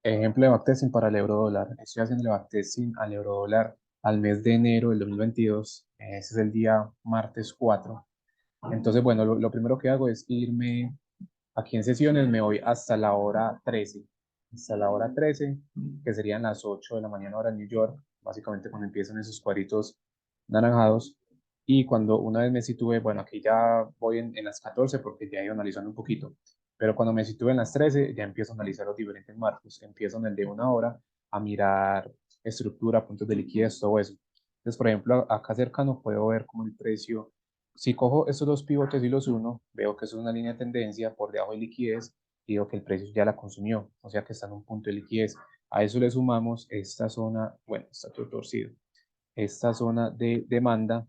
Ejemplo de backtesting para el euro dólar. Estoy haciendo el backtesting al euro dólar al mes de enero del 2022. Ese es el día martes 4. Entonces, bueno, lo primero que hago es irme aquí en sesiones, me voy hasta la hora 13. Hasta la hora 13, que serían las 8 de la mañana hora en New York, básicamente cuando empiezan esos cuadritos naranjados. Y cuando una vez me situé, bueno, aquí ya voy en las 14 porque ya he ido analizando un poquito, pero cuando me sitúe en las 13 ya empiezo a analizar los diferentes marcos, empiezo en el de una hora a mirar estructura, puntos de liquidez, todo eso. Entonces, por ejemplo, acá cercano puedo ver como el precio, si cojo estos dos pivotes y los uno, veo que eso es una línea de tendencia por debajo de liquidez y veo que el precio ya la consumió, o sea que está en un punto de liquidez. A eso le sumamos esta zona, bueno, está todo torcido, esta zona de demanda,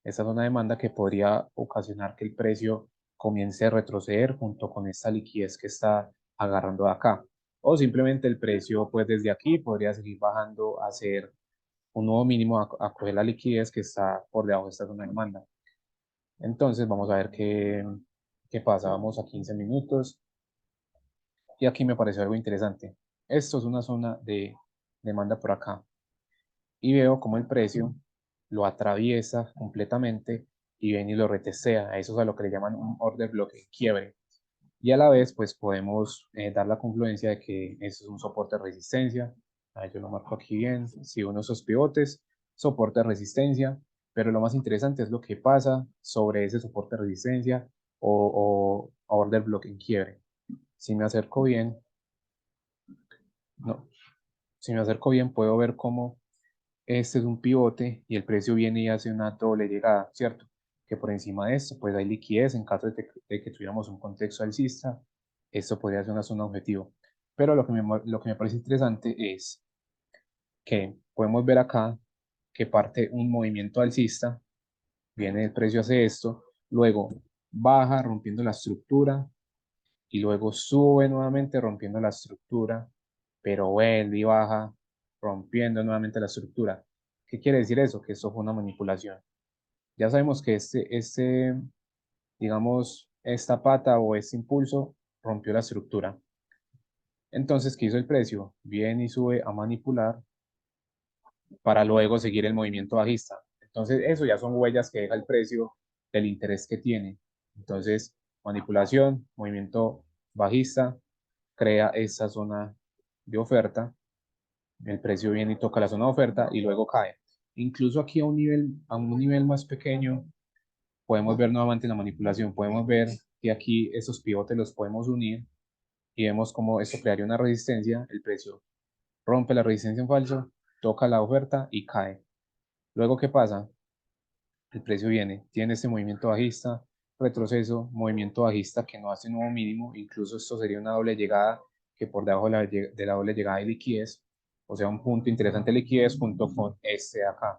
esta zona de demanda que podría ocasionar que el precio comience a retroceder junto con esta liquidez que está agarrando de acá. O simplemente el precio, pues desde aquí podría seguir bajando a hacer un nuevo mínimo a coger la liquidez que está por debajo de esta zona de demanda. Entonces vamos a ver qué pasa. Vamos a 15 minutos y aquí me pareció algo interesante. Esto es una zona de demanda por acá y veo como el precio lo atraviesa completamente y viene y lo retestea. Eso es a lo que le llaman un order block en quiebre. Y a la vez, pues podemos dar la confluencia de que eso es un soporte de resistencia. Ahí yo lo marco aquí bien. Si uno de esos pivotes, soporte de resistencia. Pero lo más interesante es lo que pasa sobre ese soporte de resistencia o order block en quiebre. Si me acerco bien, no, si me acerco bien, puedo ver cómo este es un pivote y el precio viene y hace una doble llegada, ¿cierto? Que por encima de esto, pues hay liquidez en caso de que tuviéramos un contexto alcista. Esto podría ser una zona objetivo. Pero lo que me parece interesante es que podemos ver acá que parte un movimiento alcista, viene el precio hace esto, luego baja rompiendo la estructura y luego sube nuevamente rompiendo la estructura, pero vuelve y baja rompiendo nuevamente la estructura. ¿Qué quiere decir eso? Que esto fue una manipulación. Ya sabemos que digamos, esta pata o este impulso rompió la estructura. Entonces, ¿qué hizo el precio? Viene y sube a manipular para luego seguir el movimiento bajista. Entonces, eso ya son huellas que deja el precio del interés que tiene. Entonces, manipulación, movimiento bajista, crea esa zona de oferta, el precio viene y toca la zona de oferta y luego cae. Incluso aquí a un nivel más pequeño, podemos ver nuevamente la manipulación, podemos ver que aquí esos pivotes los podemos unir y vemos cómo esto crearía una resistencia, el precio rompe la resistencia en falso, toca la oferta y cae. Luego, ¿qué pasa? El precio viene, tiene este movimiento bajista, retroceso, movimiento bajista que no hace nuevo mínimo, incluso esto sería una doble llegada que por debajo de la doble llegada hay liquidez, o sea, un punto interesante de liquidez junto con este de acá,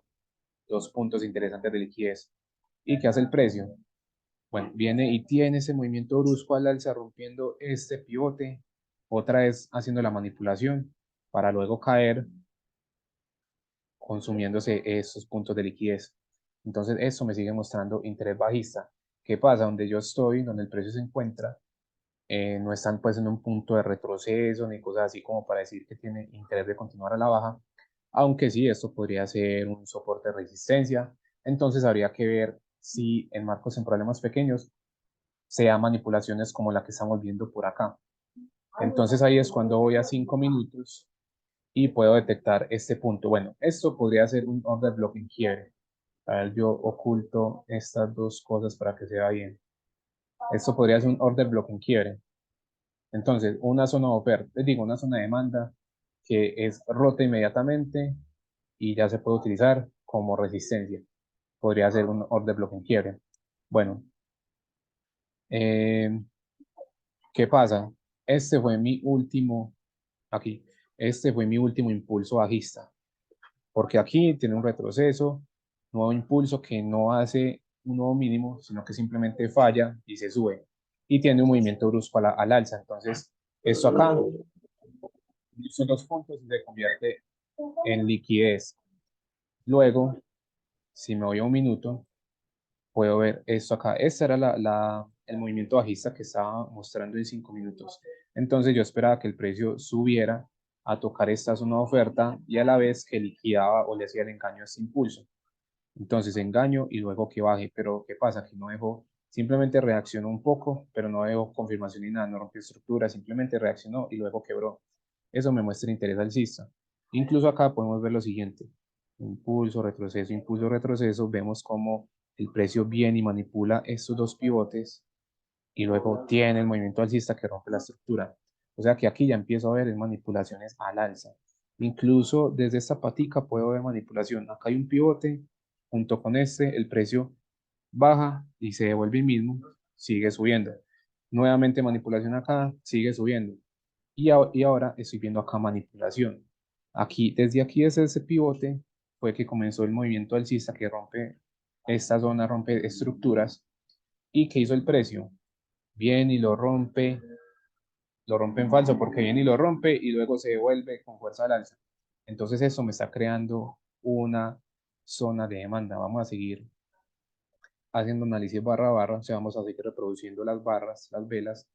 dos puntos interesantes de liquidez. ¿Y qué hace el precio? Bueno, viene y tiene ese movimiento brusco al alza rompiendo este pivote, otra vez haciendo la manipulación para luego caer consumiéndose esos puntos de liquidez. Entonces, eso me sigue mostrando interés bajista. ¿Qué pasa? Donde yo estoy, donde el precio se encuentra, no están pues en un punto de retroceso ni cosas así como para decir que tiene interés de continuar a la baja, aunque sí, esto podría ser un soporte de resistencia. Entonces, habría que ver si en marcos en problemas pequeños sea manipulaciones como la que estamos viendo por acá. Entonces, ahí es cuando voy a 5 minutos y puedo detectar este punto. Bueno, esto podría ser un order blocking quiebre. A ver, yo oculto estas dos cosas para que se vea bien. Esto podría ser un order blocking quiebre. Entonces, una zona de oferta, digo, una zona de demanda que es rota inmediatamente y ya se puede utilizar como resistencia. Podría ser un order blocking quiebre. Bueno, eh, ¿qué pasa? Este fue mi último, aquí, este fue mi último impulso bajista. Porque aquí tiene un retroceso, nuevo impulso que no hace un nuevo mínimo, sino que simplemente falla y se sube. Y tiene un movimiento brusco al alza. Entonces, esto acá, son dos puntos y se convierte en liquidez. Luego, si me voy a un minuto, puedo ver esto acá. Esta era el movimiento bajista que estaba mostrando en 5 minutos. Entonces yo esperaba que el precio subiera a tocar esta zona de oferta y a la vez que liquidaba o le hacía el engaño a este impulso. Entonces engaño y luego que baje, pero ¿qué pasa? Que no dejó, simplemente reaccionó un poco, pero no dejó confirmación ni nada, no rompió estructura, simplemente reaccionó y luego quebró. Eso me muestra interés alcista. Incluso acá podemos ver lo siguiente: impulso, retroceso, vemos cómo el precio viene y manipula estos dos pivotes y luego tiene el movimiento alcista que rompe la estructura. O sea que aquí ya empiezo a ver manipulaciones al alza. Incluso desde esta patica puedo ver manipulación. Acá hay un pivote, junto con este, el precio baja y se devuelve el mismo, sigue subiendo. Nuevamente manipulación acá, sigue subiendo. Y ahora estoy viendo acá manipulación. Aquí, desde ese pivote, fue que comenzó el movimiento alcista que rompe esta zona, rompe estructuras. ¿Y qué hizo el precio? Viene y lo rompe en falso porque viene y lo rompe y luego se devuelve con fuerza al alza. Entonces eso me está creando una zona de demanda. Vamos a seguir haciendo análisis barra a barra, o sea, vamos a seguir reproduciendo las barras, las velas,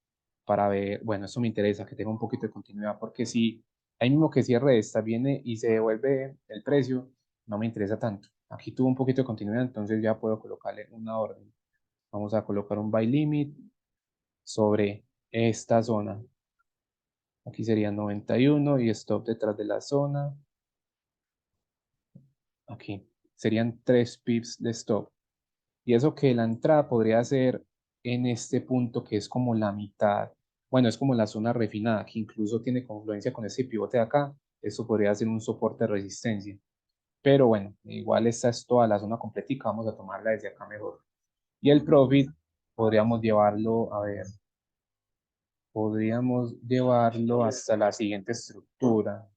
para ver, bueno, esto me interesa, que tenga un poquito de continuidad, porque si ahí mismo que cierre esta, viene y se devuelve el precio, no me interesa tanto. Aquí tuvo un poquito de continuidad, entonces ya puedo colocarle una orden. Vamos a colocar un buy limit sobre esta zona. Aquí sería 91 y stop detrás de la zona. Aquí serían 3 pips de stop. Y eso que la entrada podría ser en este punto que es como la mitad. Bueno, es como la zona refinada, que incluso tiene confluencia con ese pivote de acá. Eso podría ser un soporte de resistencia. Pero bueno, igual esta es toda la zona completica. Vamos a tomarla desde acá mejor. Y el profit podríamos llevarlo, a ver, podríamos llevarlo hasta la siguiente estructura.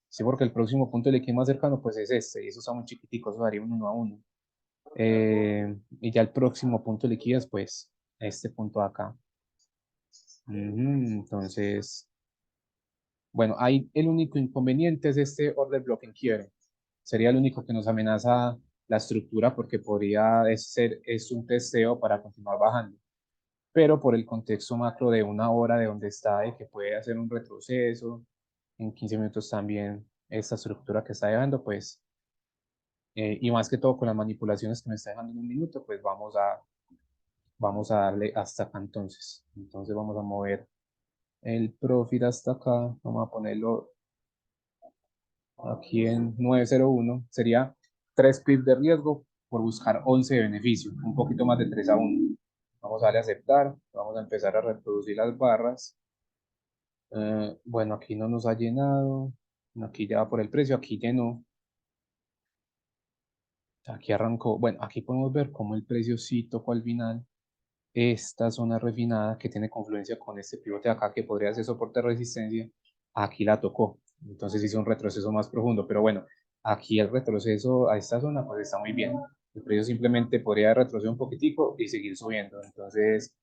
Sí, porque el próximo punto de liquidez más cercano pues es este, y eso está muy chiquitico, eso daría un 1 a 1. Y ya el próximo punto de liquidez, pues este punto de acá. Entonces, bueno, ahí el único inconveniente es este order blocking quiere. Sería el único que nos amenaza la estructura porque podría ser, es un testeo para continuar bajando. Pero por el contexto macro de una hora de donde está y que puede hacer un retroceso, en 15 minutos también esta estructura que está dejando, pues y más que todo con las manipulaciones que me está dejando en un minuto, pues vamos a darle hasta acá entonces. Entonces vamos a mover el profit hasta acá, vamos a ponerlo aquí en 901, sería 3 pips de riesgo por buscar 11 de beneficio, un poquito más de 3 a 1. Vamos a darle a aceptar, vamos a empezar a reproducir las barras. Bueno, aquí no nos ha llenado, aquí ya va por el precio, aquí llenó. Aquí arrancó, bueno, aquí podemos ver cómo el precio sí tocó al final esta zona refinada que tiene confluencia con este pivote de acá que podría ser soporte de resistencia, aquí la tocó. Entonces hizo un retroceso más profundo, pero bueno, aquí el retroceso a esta zona pues está muy bien. El precio simplemente podría retroceder un poquitico y seguir subiendo. Entonces,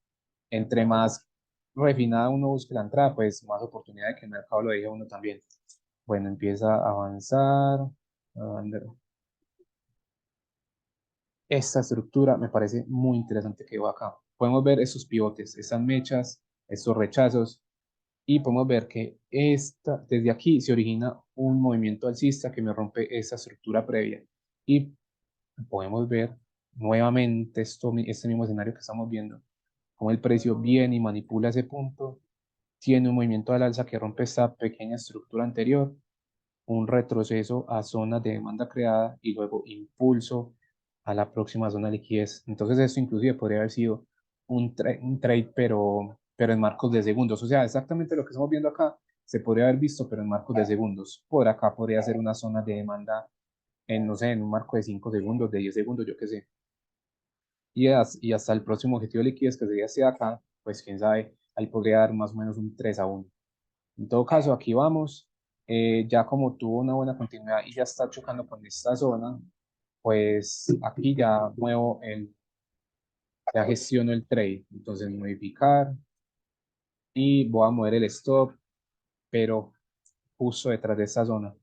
entre más refinada uno busque la entrada, pues más oportunidad de que el mercado lo deje a uno también. Bueno, empieza a avanzar. Esta estructura me parece muy interesante que va acá. Podemos ver esos pivotes, estas mechas, estos rechazos, y podemos ver que desde aquí se origina un movimiento alcista que me rompe esa estructura previa. Y podemos ver nuevamente este mismo escenario que estamos viendo, como el precio viene y manipula ese punto, tiene un movimiento al alza que rompe esta pequeña estructura anterior, un retroceso a zonas de demanda creada y luego impulso a la próxima zona de liquidez. Entonces esto inclusive podría haber sido un trade, pero en marcos de segundos. O sea, exactamente lo que estamos viendo acá se podría haber visto, pero en marcos de segundos. Por acá podría ser una zona de demanda en, no sé, en un marco de 5 segundos, de 10 segundos, yo qué sé. Y hasta el próximo objetivo de liquidez, que sería este de acá, pues quién sabe, ahí podría dar más o menos un 3 a 1. En todo caso, aquí vamos. Ya como tuvo una buena continuidad y ya está chocando con esta zona, pues aquí ya gestiono el trade. Entonces, modificar y voy a mover el stop, pero justo detrás de esta zona.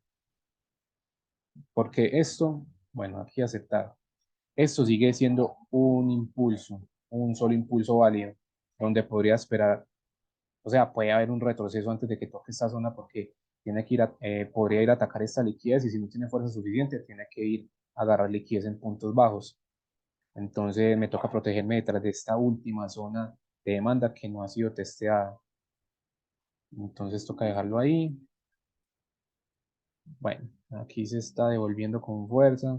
Porque esto, bueno, aquí aceptar. Esto sigue siendo un impulso. un solo impulso válido, donde podría esperar, o sea, puede haber un retroceso antes de que toque esta zona porque tiene que ir podría ir a atacar esta liquidez y si no tiene fuerza suficiente, tiene que ir a agarrar liquidez en puntos bajos. Entonces me toca protegerme detrás de esta última zona de demanda que no ha sido testeada. Entonces toca dejarlo ahí. Bueno, aquí se está devolviendo con fuerza.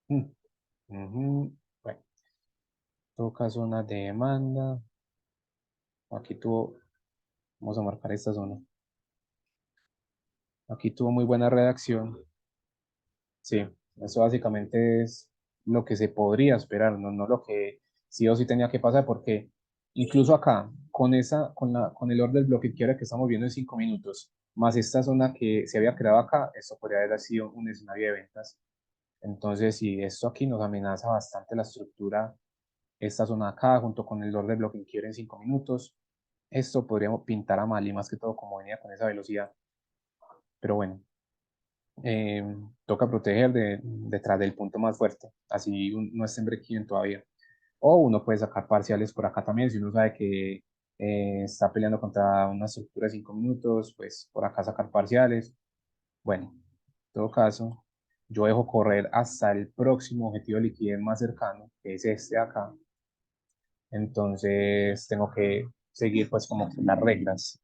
Mm, ujú. Bueno, toca zona de demanda. Aquí tuvo, vamos a marcar esta zona. Aquí tuvo muy buena redacción. Sí, eso básicamente es lo que se podría esperar, no lo que sí o sí tenía que pasar, porque incluso acá, con el orden del bloque quiera que estamos viendo en 5 minutos, más esta zona que se había creado acá, esto podría haber sido un escenario de ventas. Entonces, si esto aquí nos amenaza bastante la estructura, esta zona acá, junto con el orden del bloque quiera en 5 minutos, esto podríamos pintar a mal y más que todo como venía con esa velocidad. Pero bueno, eh, toca proteger detrás del punto más fuerte, así no esté en break-even todavía. O uno puede sacar parciales por acá también, si uno sabe que está peleando contra una estructura de 5 minutos, pues por acá sacar parciales. Bueno, en todo caso, yo dejo correr hasta el próximo objetivo de liquidez más cercano, que es este de acá. Entonces tengo que seguir pues como que las reglas.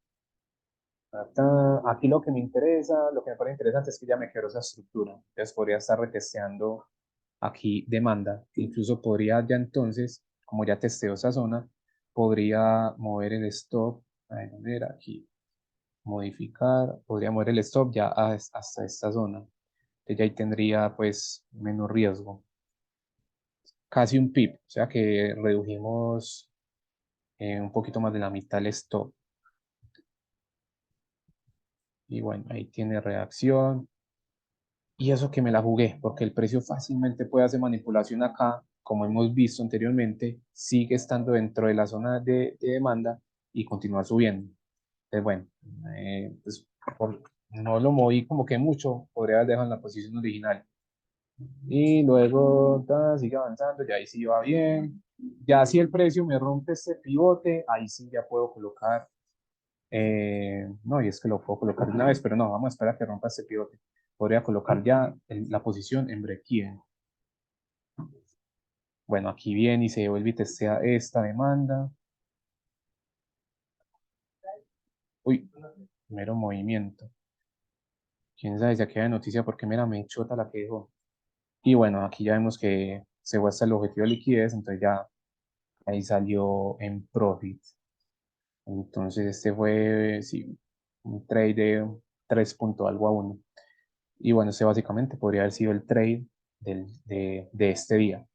Aquí lo que me interesa, lo que me parece interesante es que ya me quedó esa estructura. Entonces podría estar retesteando aquí demanda. Incluso podría ya entonces, como ya testeo esa zona, podría mover el stop. A ver, aquí, modificar. Podría mover el stop ya hasta esta zona. Entonces ya ahí tendría pues menos riesgo. Casi un pip, o sea que redujimos un poquito más de la mitad el stop. Y bueno, ahí tiene reacción. Y eso que me la jugué, porque el precio fácilmente puede hacer manipulación acá, como hemos visto anteriormente, sigue estando dentro de la zona de demanda y continúa subiendo. Entonces, bueno, pues, no lo moví como que mucho, podría haber dejado en la posición original. Y luego sigue avanzando, ya ahí sí va bien. Ya si el precio me rompe este pivote, ahí sí ya puedo colocar no, y es que lo puedo colocar de una vez, pero no, vamos a esperar a que rompa este pivote. Podría colocar ya la posición en break-even. Bueno, aquí viene y se vuelve y testea esta demanda. Uy, mero movimiento. Quién sabe si aquí hay noticia porque mira, me chota la que dejó. Y bueno, aquí ya vemos que se fue hasta el objetivo de liquidez, entonces ya ahí salió en profit. Entonces este fue, sí, un trade de 3 punto algo a 1. Y bueno, ese básicamente podría haber sido el trade de este día.